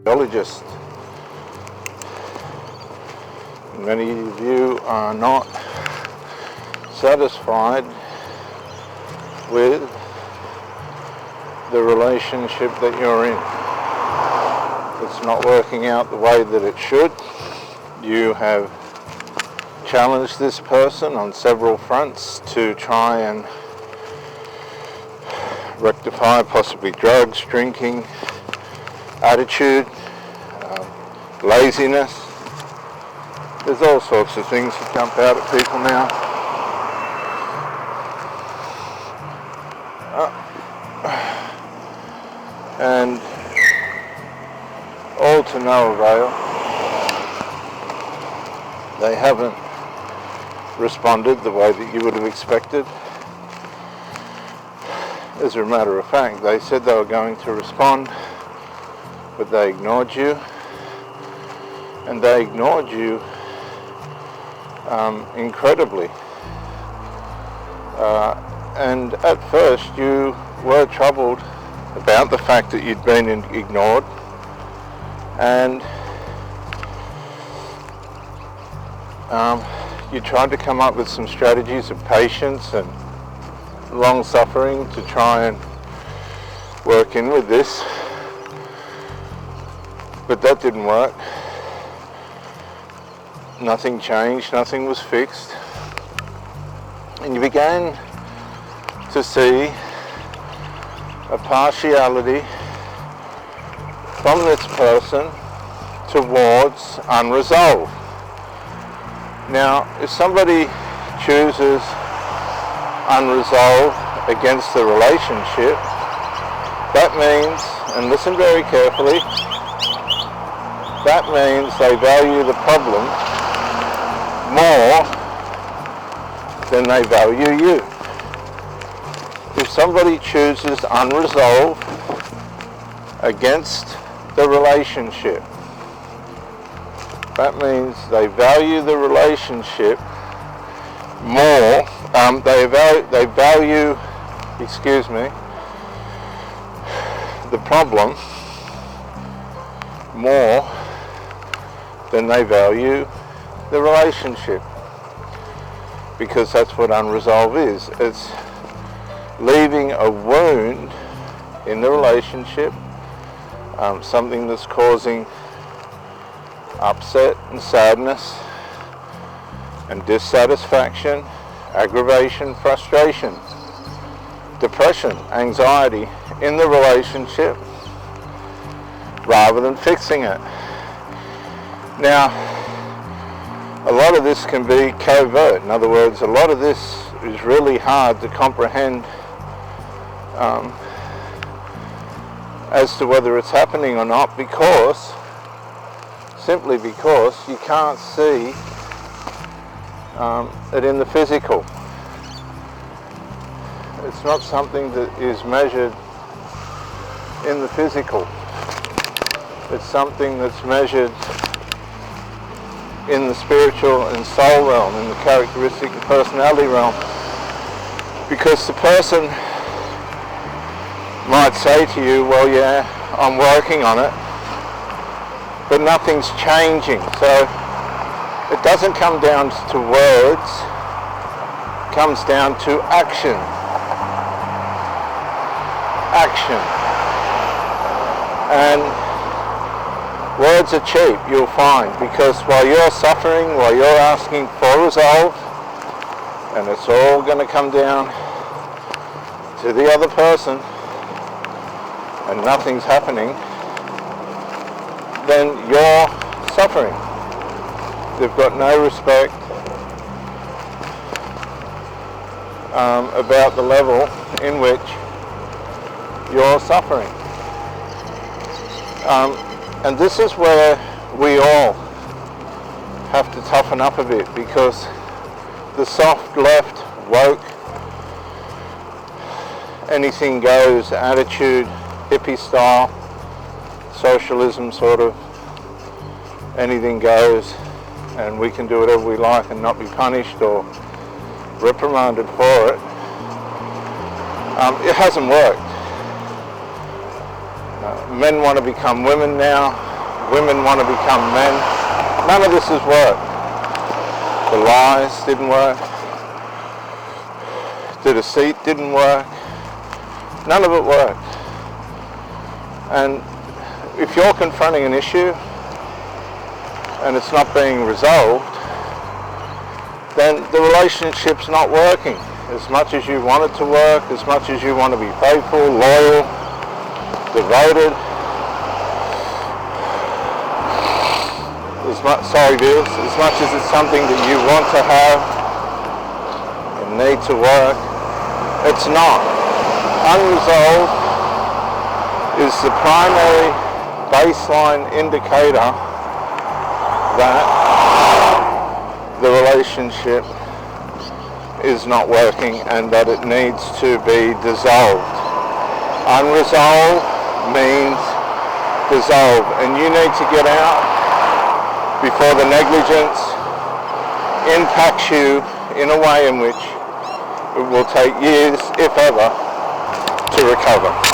Biologist. Many of you are not satisfied with the relationship that you're in. It's not working out the way that it should. You have challenged this person on several fronts to try and rectify possibly drugs, drinking, attitude, laziness. There's all sorts of things that jump out at people now. And all to no avail. They haven't responded the way that you would have expected. As a matter of fact, they said they were going to respond, but they ignored you, and they ignored you incredibly. And at first you were troubled about the fact that you'd been ignored, and you tried to come up with some strategies of patience and long suffering to try and work in with this, but that didn't work. Nothing changed, nothing was fixed, and you began to see a partiality from this person towards unresolved. Now, if somebody chooses unresolved against the relationship, that means, and listen very carefully, that means they value the problem more than they value you. If somebody chooses unresolved against the relationship, that means they value the relationship more, they value, the problem more than they value the relationship, because that's what unresolved is. It's leaving a wound in the relationship, something that's causing upset and sadness and dissatisfaction, aggravation, frustration, depression, anxiety in the relationship, rather than fixing it. Now, a lot of this can be covert. In other words, a lot of this is really hard to comprehend as to whether it's happening or not, simply because you can't see it in the physical. It's not something that is measured in the physical. It's something that's measured in the spiritual and soul realm, in the characteristic and personality realm. Because the person might say to you, well, yeah, I'm working on it, but nothing's changing. So it doesn't come down to words, it comes down to action. Action. And words are cheap, you'll find, because while you're suffering, while you're asking for resolve, and it's all going to come down to the other person, and nothing's happening, then you're suffering. They've got no respect about the level in which you're suffering. And this is where we all have to toughen up a bit, because the soft left, woke, anything goes attitude, hippie style, socialism sort of, anything goes and we can do whatever we like and not be punished or reprimanded for it. It hasn't worked. Men want to become women now. women want to become men. None of this has worked. The lies didn't work. The deceit didn't work. None of it worked. And if you're confronting an issue and it's not being resolved, then the relationship's not working. As much as you want it to work, as much as you want to be faithful, loyal, devoted, as much as it's something that you want to have and need to work, it's not. Unresolved is the primary baseline indicator that the relationship is not working and that it needs to be dissolved. Unresolved means dissolve, and you need to get out before the negligence impacts you in a way in which it will take years, if ever, to recover.